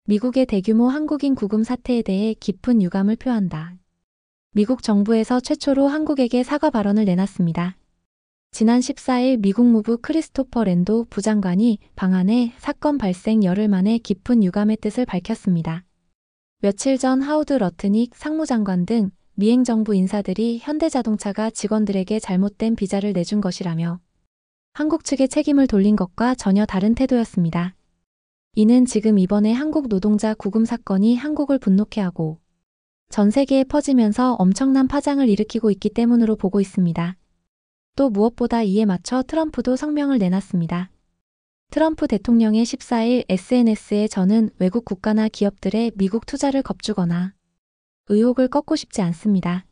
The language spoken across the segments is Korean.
미국의 대규모 한국인 구금 사태에 대해 깊은 유감을 표한다. 미국 정부에서 최초로 한국에게 사과 발언을 내놨습니다. 지난 14일 미국 무부 크리스토퍼 랜도 부장관이 방한해 사건 발생 열흘 만에 깊은 유감의 뜻을 밝혔습니다. 며칠 전 하우드 러트닉 상무장관 등 미행정부 인사들이 현대자동차가 직원들에게 잘못된 비자를 내준 것이라며 한국 측에 책임을 돌린 것과 전혀 다른 태도였습니다. 이는 지금 이번에 한국 노동자 구금 사건이 한국을 분노케 하고 전 세계에 퍼지면서 엄청난 파장을 일으키고 있기 때문으로 보고 있습니다. 또 무엇보다 이에 맞춰 트럼프도 성명을 내놨습니다. 트럼프 대통령의 14일 SNS에 저는 외국 국가나 기업들의 미국 투자를 겁주거나 의혹을 꺾고 싶지 않습니다.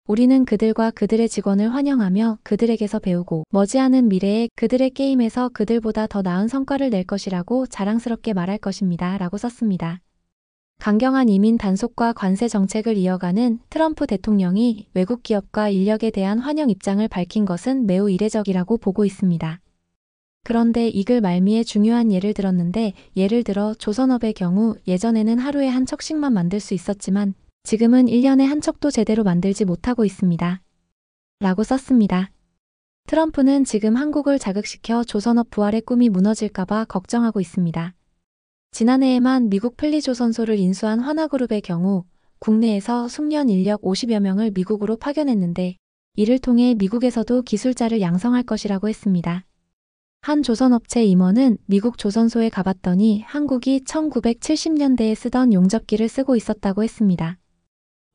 우리는 그들과 그들의 직원을 환영하며 그들에게서 배우고 머지않은 미래에 그들의 게임에서 그들보다 더 나은 성과를 낼 것이라고 자랑스럽게 말할 것입니다. 라고 썼습니다. 강경한 이민 단속과 관세 정책을 이어가는 트럼프 대통령이 외국 기업과 인력에 대한 환영 입장을 밝힌 것은 매우 이례적이라고 보고 있습니다. 그런데 이 글 말미에 중요한 예를 들었는데 예를 들어 조선업의 경우 예전에는 하루에 한 척씩만 만들 수 있었지만 지금은 1년에 한 척도 제대로 만들지 못하고 있습니다. 라고 썼습니다. 트럼프는 지금 한국을 자극시켜 조선업 부활의 꿈이 무너질까봐 걱정하고 있습니다. 지난해에만 미국 플리조선소를 인수한 화나그룹의 경우 국내에서 숙련 인력 50여 명을 미국으로 파견했는데 이를 통해 미국에서도 기술자를 양성할 것이라고 했습니다. 한 조선업체 임원은 미국 조선소에 가봤더니 한국이 1970년대에 쓰던 용접기를 쓰고 있었다고 했습니다.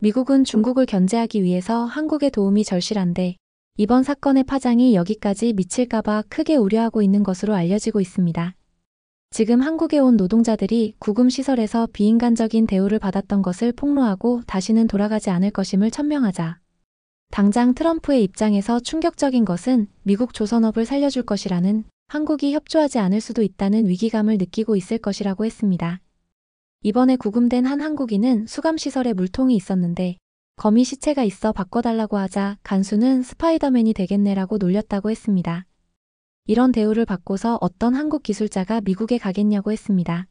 미국은 중국을 견제하기 위해서 한국의 도움이 절실한데 이번 사건의 파장이 여기까지 미칠까봐 크게 우려하고 있는 것으로 알려지고 있습니다. 지금 한국에 온 노동자들이 구금시설에서 비인간적인 대우를 받았던 것을 폭로하고 다시는 돌아가지 않을 것임을 천명하자. 당장 트럼프의 입장에서 충격적인 것은 미국 조선업을 살려줄 것이라는 한국이 협조하지 않을 수도 있다는 위기감을 느끼고 있을 것이라고 했습니다. 이번에 구금된 한 한국인은 수감시설에 물통이 있었는데 거미 시체가 있어 바꿔달라고 하자 간수는 스파이더맨이 되겠네라고 놀렸다고 했습니다. 이런 대우를 받고서 어떤 한국 기술자가 미국에 가겠냐고 했습니다.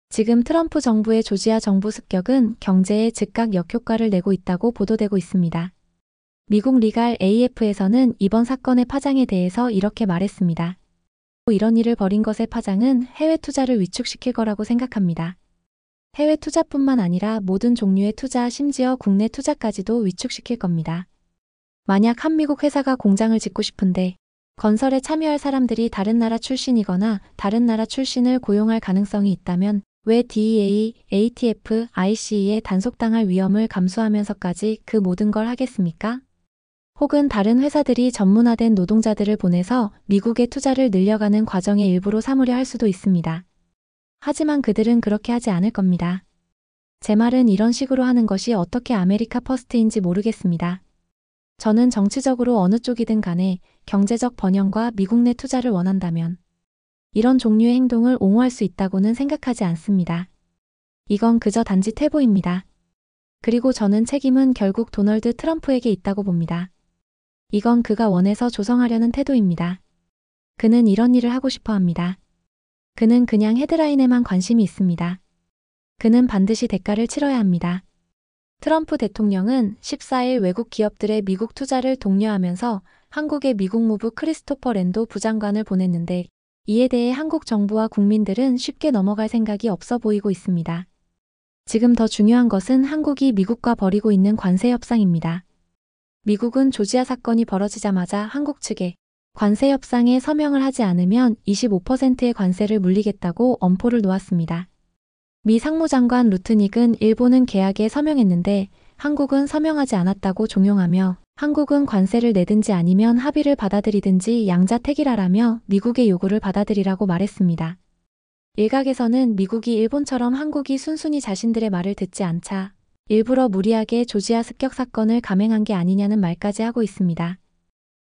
지금 트럼프 정부의 조지아 정부 습격은 경제에 즉각 역효과를 내고 있다고 보도되고 있습니다. 미국 리갈 AF에서는 이번 사건의 파장에 대해서 이렇게 말했습니다. 이런 일을 벌인 것의 파장은 해외 투자를 위축시킬 거라고 생각합니다. 해외 투자뿐만 아니라 모든 종류의 투자, 심지어 국내 투자까지도 위축시킬 겁니다. 만약 한 미국 회사가 공장을 짓고 싶은데 건설에 참여할 사람들이 다른 나라 출신이거나 다른 나라 출신을 고용할 가능성이 있다면 왜 DEA, ATF, ICE에 단속당할 위험을 감수하면서까지 그 모든 걸 하겠습니까? 혹은 다른 회사들이 전문화된 노동자들을 보내서 미국의 투자를 늘려가는 과정의 일부로 삼으려 할 수도 있습니다. 하지만 그들은 그렇게 하지 않을 겁니다. 제 말은 이런 식으로 하는 것이 어떻게 아메리카 퍼스트인지 모르겠습니다. 저는 정치적으로 어느 쪽이든 간에 경제적 번영과 미국 내 투자를 원한다면 이런 종류의 행동을 옹호할 수 있다고는 생각하지 않습니다. 이건 그저 단지 퇴보입니다. 그리고 저는 책임은 결국 도널드 트럼프에게 있다고 봅니다. 이건 그가 원해서 조성하려는 태도입니다. 그는 이런 일을 하고 싶어 합니다. 그는 그냥 헤드라인에만 관심이 있습니다. 그는 반드시 대가를 치러야 합니다. 트럼프 대통령은 14일 외국 기업들의 미국 투자를 독려하면서 한국의 미국 무부 크리스토퍼 랜도 부장관을 보냈는데 이에 대해 한국 정부와 국민들은 쉽게 넘어갈 생각이 없어 보이고 있습니다. 지금 더 중요한 것은 한국이 미국과 벌이고 있는 관세 협상입니다. 미국은 조지아 사건이 벌어지자마자 한국 측에 관세 협상에 서명을 하지 않으면 25%의 관세를 물리겠다고 엄포를 놓았습니다. 미 상무장관 루트닉은 일본은 계약에 서명했는데 한국은 서명하지 않았다고 종용하며 한국은 관세를 내든지 아니면 합의를 받아들이든지 양자택일하라며 미국의 요구를 받아들이라고 말했습니다. 일각에서는 미국이 일본처럼 한국이 순순히 자신들의 말을 듣지 않자 일부러 무리하게 조지아 습격 사건을 감행한 게 아니냐는 말까지 하고 있습니다.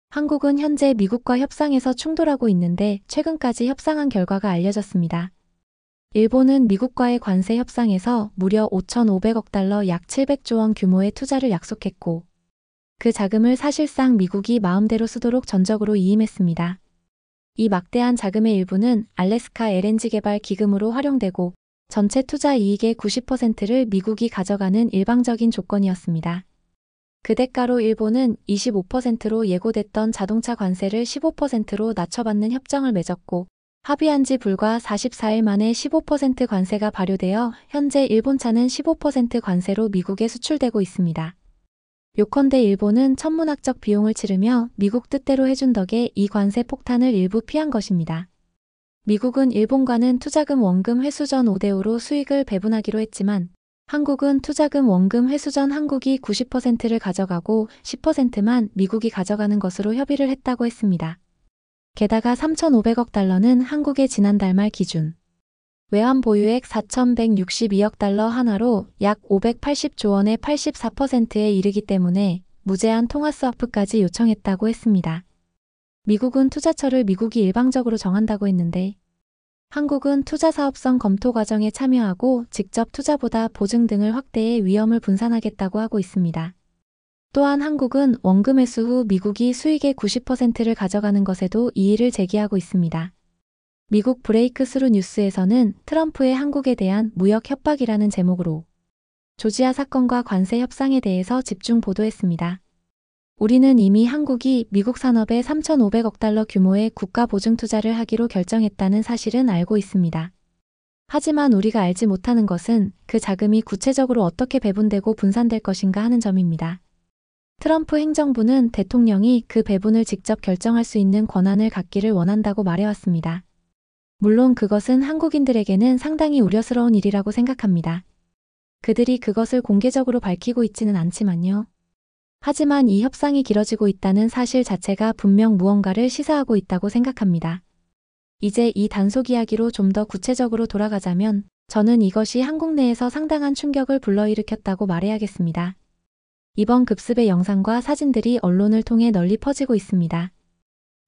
한국은 현재 미국과 협상에서 충돌하고 있는데 최근까지 협상한 결과가 알려졌습니다. 일본은 미국과의 관세 협상에서 무려 5,500억 달러 약 700조 원 규모의 투자를 약속했고 그 자금을 사실상 미국이 마음대로 쓰도록 전적으로 위임했습니다. 이 막대한 자금의 일부는 알래스카 LNG 개발 기금으로 활용되고 전체 투자 이익의 90%를 미국이 가져가는 일방적인 조건이었습니다. 그 대가로 일본은 25%로 예고됐던 자동차 관세를 15%로 낮춰받는 협정을 맺었고, 합의한 지 불과 44일 만에 15% 관세가 발효되어 현재 일본차는 15% 관세로 미국에 수출되고 있습니다. 요컨대 일본은 천문학적 비용을 치르며 미국 뜻대로 해준 덕에 이 관세 폭탄을 일부 피한 것입니다. 미국은 일본과는 투자금 원금 회수 전 5대5로 수익을 배분하기로 했지만 한국은 투자금 원금 회수 전 한국이 90%를 가져가고 10%만 미국이 가져가는 것으로 협의를 했다고 했습니다. 게다가 3,500억 달러는 한국의 지난달 말 기준 외환 보유액 4,162억 달러 한화로 약 580조 원의 84%에 이르기 때문에 무제한 통화 스와프까지 요청했다고 했습니다. 미국은 투자처를 미국이 일방적으로 정한다고 했는데 한국은 투자사업성 검토 과정에 참여하고 직접 투자보다 보증 등을 확대해 위험을 분산하겠다고 하고 있습니다. 또한 한국은 원금 회수 후 미국이 수익의 90%를 가져가는 것에도 이의를 제기하고 있습니다. 미국 브레이크스루 뉴스에서는 트럼프의 한국에 대한 무역 협박이라는 제목으로 조지아 사건과 관세 협상에 대해서 집중 보도했습니다. 우리는 이미 한국이 미국 산업에 3,500억 달러 규모의 국가 보증 투자를 하기로 결정했다는 사실은 알고 있습니다. 하지만 우리가 알지 못하는 것은 그 자금이 구체적으로 어떻게 배분되고 분산될 것인가 하는 점입니다. 트럼프 행정부는 대통령이 그 배분을 직접 결정할 수 있는 권한을 갖기를 원한다고 말해왔습니다. 물론 그것은 한국인들에게는 상당히 우려스러운 일이라고 생각합니다. 그들이 그것을 공개적으로 밝히고 있지는 않지만요. 하지만 이 협상이 길어지고 있다는 사실 자체가 분명 무언가를 시사하고 있다고 생각합니다. 이제 이 단속 이야기로 좀 더 구체적으로 돌아가자면 저는 이것이 한국 내에서 상당한 충격을 불러일으켰다고 말해야겠습니다. 이번 급습의 영상과 사진들이 언론을 통해 널리 퍼지고 있습니다.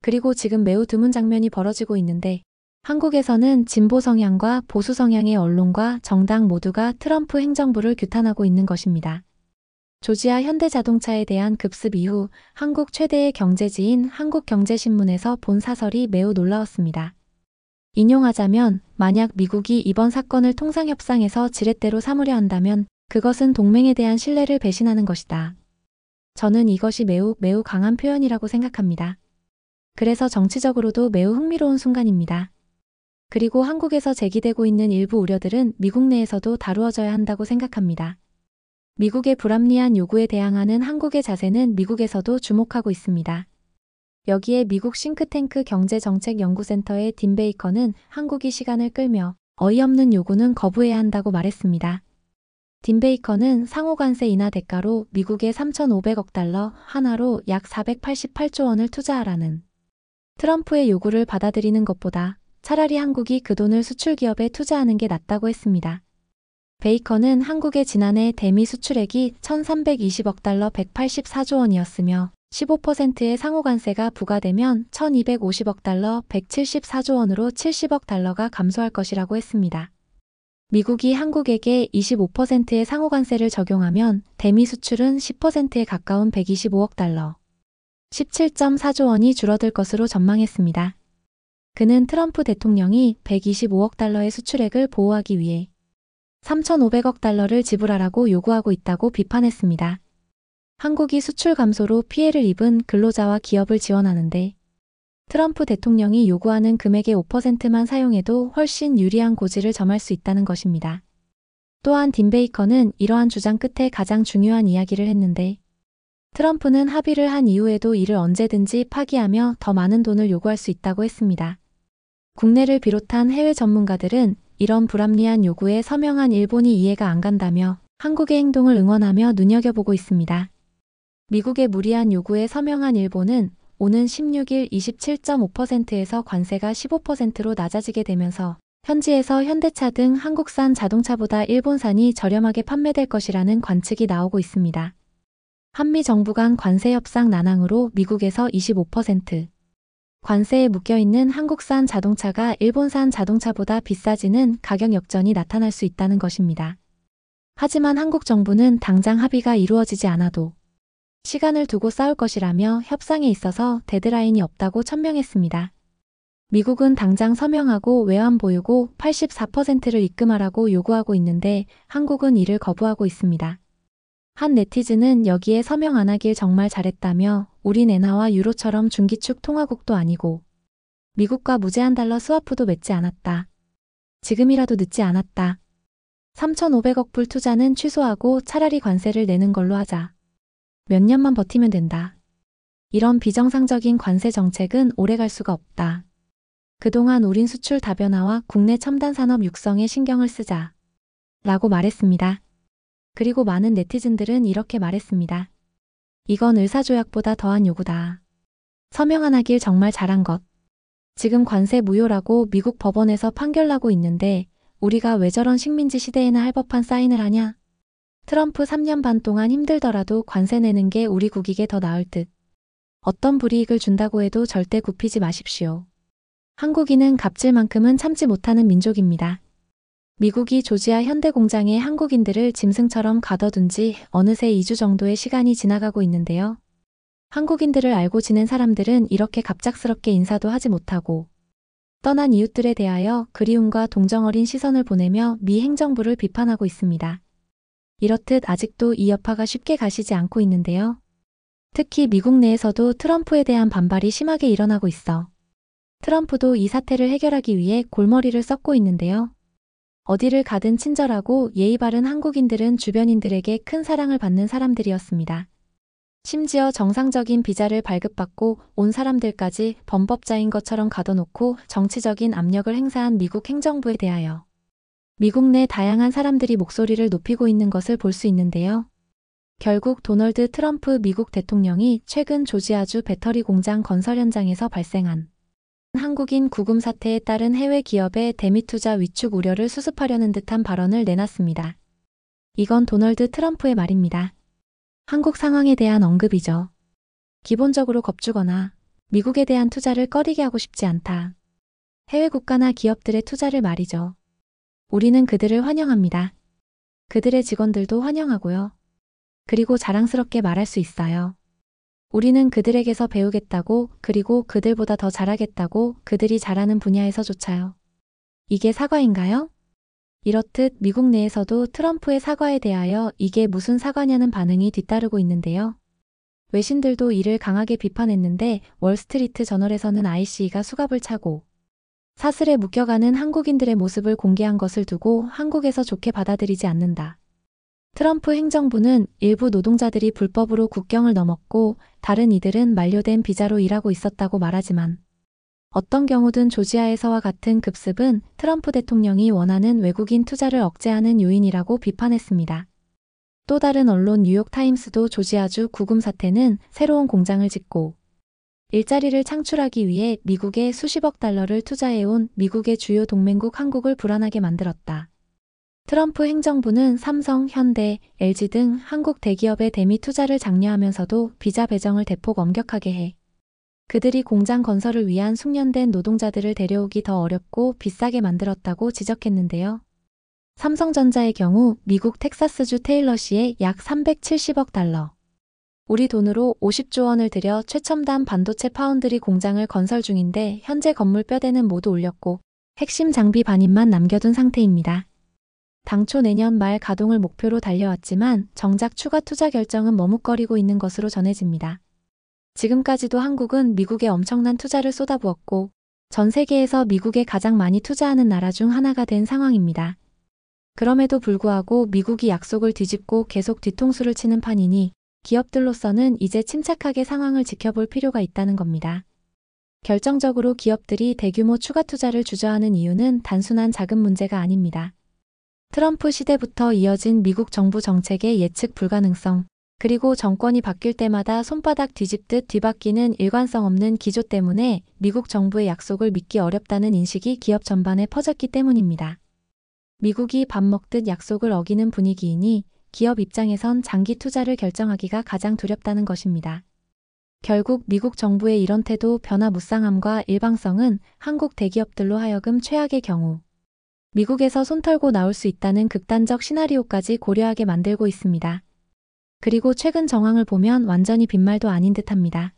그리고 지금 매우 드문 장면이 벌어지고 있는데 한국에서는 진보 성향과 보수 성향의 언론과 정당 모두가 트럼프 행정부를 규탄하고 있는 것입니다. 조지아 현대자동차에 대한 급습 이후 한국 최대의 경제지인 한국경제신문에서 본 사설이 매우 놀라웠습니다. 인용하자면 만약 미국이 이번 사건을 통상협상에서 지렛대로 삼으려 한다면 그것은 동맹에 대한 신뢰를 배신하는 것이다. 저는 이것이 매우 강한 표현이라고 생각합니다. 그래서 정치적으로도 매우 흥미로운 순간입니다. 그리고 한국에서 제기되고 있는 일부 우려들은 미국 내에서도 다루어져야 한다고 생각합니다. 미국의 불합리한 요구에 대항하는 한국의 자세는 미국에서도 주목하고 있습니다. 여기에 미국 싱크탱크 경제정책연구센터의 딘 베이커는 한국이 시간을 끌며 어이없는 요구는 거부해야 한다고 말했습니다. 딘 베이커는 상호관세 인하 대가로 미국에 3,500억 달러 한화로 약 488조 원을 투자하라는 트럼프의 요구를 받아들이는 것보다 차라리 한국이 그 돈을 수출기업에 투자하는 게 낫다고 했습니다. 베이커는 한국의 지난해 대미 수출액이 1,320억 달러 184조 원이었으며 15%의 상호관세가 부과되면 1,250억 달러 174조 원으로 70억 달러가 감소할 것이라고 했습니다. 미국이 한국에게 25%의 상호관세를 적용하면 대미 수출은 10%에 가까운 125억 달러 17.4조 원이 줄어들 것으로 전망했습니다. 그는 트럼프 대통령이 125억 달러의 수출액을 보호하기 위해 3,500억 달러를 지불하라고 요구하고 있다고 비판했습니다. 한국이 수출 감소로 피해를 입은 근로자와 기업을 지원하는데 트럼프 대통령이 요구하는 금액의 5%만 사용해도 훨씬 유리한 고지를 점할 수 있다는 것입니다. 또한 딘 베이커는 이러한 주장 끝에 가장 중요한 이야기를 했는데 트럼프는 합의를 한 이후에도 이를 언제든지 파기하며 더 많은 돈을 요구할 수 있다고 했습니다. 국내를 비롯한 해외 전문가들은 이런 불합리한 요구에 서명한 일본이 이해가 안 간다며 한국의 행동을 응원하며 눈여겨보고 있습니다. 미국의 무리한 요구에 서명한 일본은 오는 16일 27.5%에서 관세가 15%로 낮아지게 되면서 현지에서 현대차 등 한국산 자동차보다 일본산이 저렴하게 판매될 것이라는 관측이 나오고 있습니다. 한미 정부 간 관세 협상 난항으로 미국에서 25% 관세에 묶여있는 한국산 자동차가 일본산 자동차보다 비싸지는 가격 역전이 나타날 수 있다는 것입니다. 하지만 한국 정부는 당장 합의가 이루어지지 않아도 시간을 두고 싸울 것이라며 협상에 있어서 데드라인이 없다고 천명했습니다. 미국은 당장 서명하고 외환 보유고 84%를 입금하라고 요구하고 있는데 한국은 이를 거부하고 있습니다. 한 네티즌은 여기에 서명 안 하길 정말 잘했다며 우린 엔화와 유로처럼 중기축 통화국도 아니고 미국과 무제한 달러 스와프도 맺지 않았다. 지금이라도 늦지 않았다. 3,500억 불 투자는 취소하고 차라리 관세를 내는 걸로 하자. 몇 년만 버티면 된다. 이런 비정상적인 관세 정책은 오래갈 수가 없다. 그동안 우린 수출 다변화와 국내 첨단 산업 육성에 신경을 쓰자. 라고 말했습니다. 그리고 많은 네티즌들은 이렇게 말했습니다. 이건 의사조약보다 더한 요구다. 서명 안 하길 정말 잘한 것. 지금 관세 무효라고 미국 법원에서 판결 나고 있는데 우리가 왜 저런 식민지 시대에나 할 법한 사인을 하냐? 트럼프 3년 반 동안 힘들더라도 관세 내는 게 우리 국익에 더 나을 듯. 어떤 불이익을 준다고 해도 절대 굽히지 마십시오. 한국인은 갑질만큼은 참지 못하는 민족입니다. 미국이 조지아 현대 공장에 한국인들을 짐승처럼 가둬둔 지 어느새 2주 정도의 시간이 지나가고 있는데요. 한국인들을 알고 지낸 사람들은 이렇게 갑작스럽게 인사도 하지 못하고 떠난 이웃들에 대하여 그리움과 동정 어린 시선을 보내며 미 행정부를 비판하고 있습니다. 이렇듯 아직도 이 여파가 쉽게 가시지 않고 있는데요. 특히 미국 내에서도 트럼프에 대한 반발이 심하게 일어나고 있어 트럼프도 이 사태를 해결하기 위해 골머리를 썩고 있는데요. 어디를 가든 친절하고 예의 바른 한국인들은 주변인들에게 큰 사랑을 받는 사람들이었습니다. 심지어 정상적인 비자를 발급받고 온 사람들까지 범법자인 것처럼 가둬놓고 정치적인 압력을 행사한 미국 행정부에 대하여 미국 내 다양한 사람들이 목소리를 높이고 있는 것을 볼 수 있는데요. 결국 도널드 트럼프 미국 대통령이 최근 조지아주 배터리 공장 건설 현장에서 발생한 한국인 구금 사태에 따른 해외 기업의 대미 투자 위축 우려를 수습하려는 듯한 발언을 내놨습니다. 이건 도널드 트럼프의 말입니다. 한국 상황에 대한 언급이죠. 기본적으로 겁주거나 미국에 대한 투자를 꺼리게 하고 싶지 않다. 해외 국가나 기업들의 투자를 말이죠. 우리는 그들을 환영합니다. 그들의 직원들도 환영하고요. 그리고 자랑스럽게 말할 수 있어요. 우리는 그들에게서 배우겠다고 그리고 그들보다 더 잘하겠다고 그들이 잘하는 분야에서조차요. 이게 사과인가요? 이렇듯 미국 내에서도 트럼프의 사과에 대하여 이게 무슨 사과냐는 반응이 뒤따르고 있는데요. 외신들도 이를 강하게 비판했는데 월스트리트 저널에서는 IC가 수갑을 차고 사슬에 묶여가는 한국인들의 모습을 공개한 것을 두고 한국에서 좋게 받아들이지 않는다. 트럼프 행정부는 일부 노동자들이 불법으로 국경을 넘었고 다른 이들은 만료된 비자로 일하고 있었다고 말하지만 어떤 경우든 조지아에서와 같은 급습은 트럼프 대통령이 원하는 외국인 투자를 억제하는 요인이라고 비판했습니다. 또 다른 언론 뉴욕타임스도 조지아주 구금 사태는 새로운 공장을 짓고 일자리를 창출하기 위해 미국에 수십억 달러를 투자해온 미국의 주요 동맹국 한국을 불안하게 만들었다. 트럼프 행정부는 삼성, 현대, LG 등 한국 대기업의 대미 투자를 장려하면서도 비자 배정을 대폭 엄격하게 해 그들이 공장 건설을 위한 숙련된 노동자들을 데려오기 더 어렵고 비싸게 만들었다고 지적했는데요. 삼성전자의 경우 미국 텍사스주 테일러시에 약 370억 달러, 우리 돈으로 50조 원을 들여 최첨단 반도체 파운드리 공장을 건설 중인데 현재 건물 뼈대는 모두 올렸고 핵심 장비 반입만 남겨둔 상태입니다. 당초 내년 말 가동을 목표로 달려왔지만 정작 추가 투자 결정은 머뭇거리고 있는 것으로 전해집니다. 지금까지도 한국은 미국에 엄청난 투자를 쏟아부었고 전 세계에서 미국에 가장 많이 투자하는 나라 중 하나가 된 상황입니다. 그럼에도 불구하고 미국이 약속을 뒤집고 계속 뒤통수를 치는 판이니 기업들로서는 이제 침착하게 상황을 지켜볼 필요가 있다는 겁니다. 결정적으로 기업들이 대규모 추가 투자를 주저하는 이유는 단순한 자금 문제가 아닙니다. 트럼프 시대부터 이어진 미국 정부 정책의 예측 불가능성, 그리고 정권이 바뀔 때마다 손바닥 뒤집듯 뒤바뀌는 일관성 없는 기조 때문에 미국 정부의 약속을 믿기 어렵다는 인식이 기업 전반에 퍼졌기 때문입니다. 미국이 밥 먹듯 약속을 어기는 분위기이니 기업 입장에선 장기 투자를 결정하기가 가장 두렵다는 것입니다. 결국 미국 정부의 이런 태도, 변화무쌍함과 일방성은 한국 대기업들로 하여금 최악의 경우 미국에서 손 털고 나올 수 있다는 극단적 시나리오까지 고려하게 만들고 있습니다. 그리고 최근 정황을 보면 완전히 빈말도 아닌 듯합니다.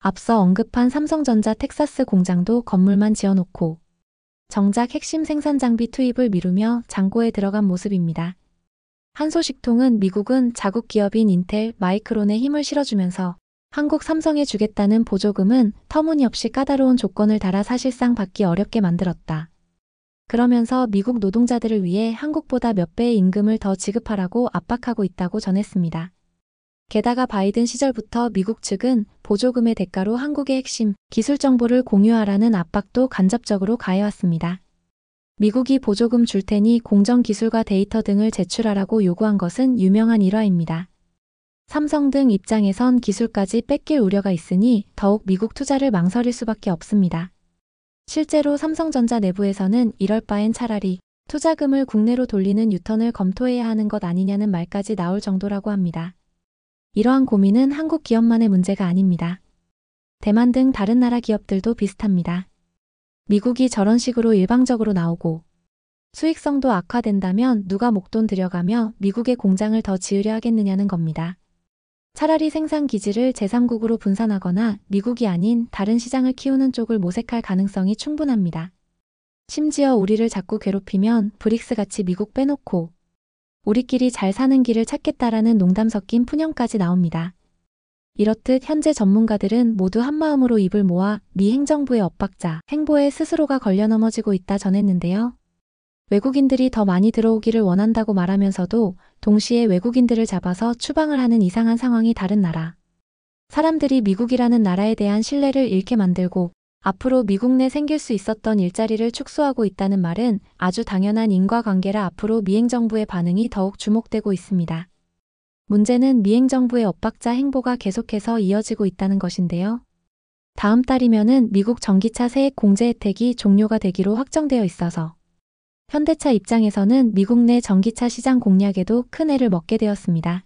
앞서 언급한 삼성전자 텍사스 공장도 건물만 지어놓고 정작 핵심 생산 장비 투입을 미루며 장고에 들어간 모습입니다. 한 소식통은 미국은 자국 기업인 인텔, 마이크론에 힘을 실어주면서 한국 삼성에 주겠다는 보조금은 터무니없이 까다로운 조건을 달아 사실상 받기 어렵게 만들었다. 그러면서 미국 노동자들을 위해 한국보다 몇 배의 임금을 더 지급하라고 압박하고 있다고 전했습니다. 게다가 바이든 시절부터 미국 측은 보조금의 대가로 한국의 핵심 기술 정보를 공유하라는 압박도 간접적으로 가해왔습니다. 미국이 보조금 줄 테니 공정 기술과 데이터 등을 제출하라고 요구한 것은 유명한 일화입니다. 삼성 등 입장에선 기술까지 뺏길 우려가 있으니 더욱 미국 투자를 망설일 수밖에 없습니다. 실제로 삼성전자 내부에서는 이럴 바엔 차라리 투자금을 국내로 돌리는 유턴을 검토해야 하는 것 아니냐는 말까지 나올 정도라고 합니다. 이러한 고민은 한국 기업만의 문제가 아닙니다. 대만 등 다른 나라 기업들도 비슷합니다. 미국이 저런 식으로 일방적으로 나오고 수익성도 악화된다면 누가 목돈 들여가며 미국의 공장을 더 지으려 하겠느냐는 겁니다. 차라리 생산 기지를 제3국으로 분산하거나 미국이 아닌 다른 시장을 키우는 쪽을 모색할 가능성이 충분합니다. 심지어 우리를 자꾸 괴롭히면 브릭스 같이 미국 빼놓고 우리끼리 잘 사는 길을 찾겠다라는 농담 섞인 푸념까지 나옵니다. 이렇듯 현재 전문가들은 모두 한마음으로 입을 모아 미 행정부의 엇박자, 행보에 스스로가 걸려 넘어지고 있다 전했는데요. 외국인들이 더 많이 들어오기를 원한다고 말하면서도 동시에 외국인들을 잡아서 추방을 하는 이상한 상황이 다른 나라. 사람들이 미국이라는 나라에 대한 신뢰를 잃게 만들고 앞으로 미국 내 생길 수 있었던 일자리를 축소하고 있다는 말은 아주 당연한 인과관계라 앞으로 미행정부의 반응이 더욱 주목되고 있습니다. 문제는 미행정부의 엇박자 행보가 계속해서 이어지고 있다는 것인데요. 다음 달이면은 미국 전기차 세액 공제 혜택이 종료가 되기로 확정되어 있어서 현대차 입장에서는 미국 내 전기차 시장 공략에도 큰 애를 먹게 되었습니다.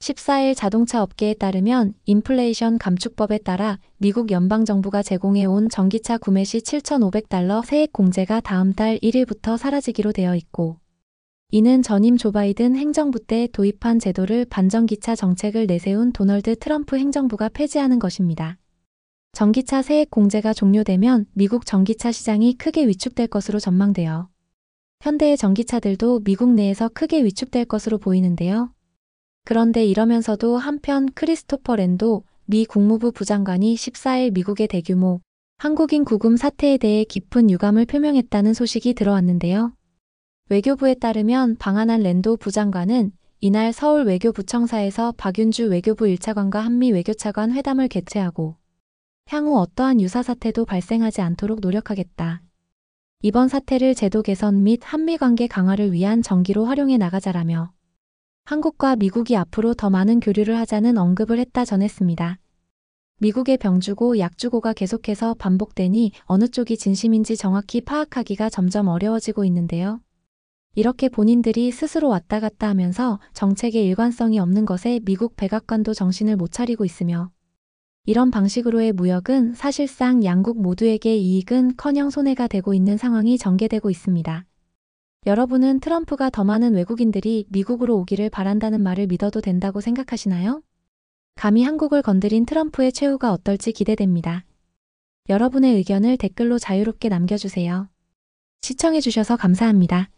14일 자동차 업계에 따르면 인플레이션 감축법에 따라 미국 연방정부가 제공해온 전기차 구매 시 $7,500 세액 공제가 다음 달 1일부터 사라지기로 되어 있고 이는 전임 조 바이든 행정부 때 도입한 제도를 반전기차 정책을 내세운 도널드 트럼프 행정부가 폐지하는 것입니다. 전기차 세액 공제가 종료되면 미국 전기차 시장이 크게 위축될 것으로 전망되어 현대의 전기차들도 미국 내에서 크게 위축될 것으로 보이는데요. 그런데 이러면서도 한편 크리스토퍼 랜도 미 국무부 부장관이 14일 미국의 대규모 한국인 구금 사태에 대해 깊은 유감을 표명했다는 소식이 들어왔는데요. 외교부에 따르면 방한한 랜도 부장관은 이날 서울 외교부청사에서 박윤주 외교부 1차관과 한미 외교차관 회담을 개최하고 향후 어떠한 유사 사태도 발생하지 않도록 노력하겠다. 이번 사태를 제도 개선 및 한미 관계 강화를 위한 전기로 활용해 나가자라며 한국과 미국이 앞으로 더 많은 교류를 하자는 언급을 했다 전했습니다. 미국의 병주고 약주고가 계속해서 반복되니 어느 쪽이 진심인지 정확히 파악하기가 점점 어려워지고 있는데요. 이렇게 본인들이 스스로 왔다 갔다 하면서 정책의 일관성이 없는 것에 미국 백악관도 정신을 못 차리고 있으며 이런 방식으로의 무역은 사실상 양국 모두에게 이익은커녕 손해가 되고 있는 상황이 전개되고 있습니다. 여러분은 트럼프가 더 많은 외국인들이 미국으로 오기를 바란다는 말을 믿어도 된다고 생각하시나요? 감히 한국을 건드린 트럼프의 최후가 어떨지 기대됩니다. 여러분의 의견을 댓글로 자유롭게 남겨주세요. 시청해주셔서 감사합니다.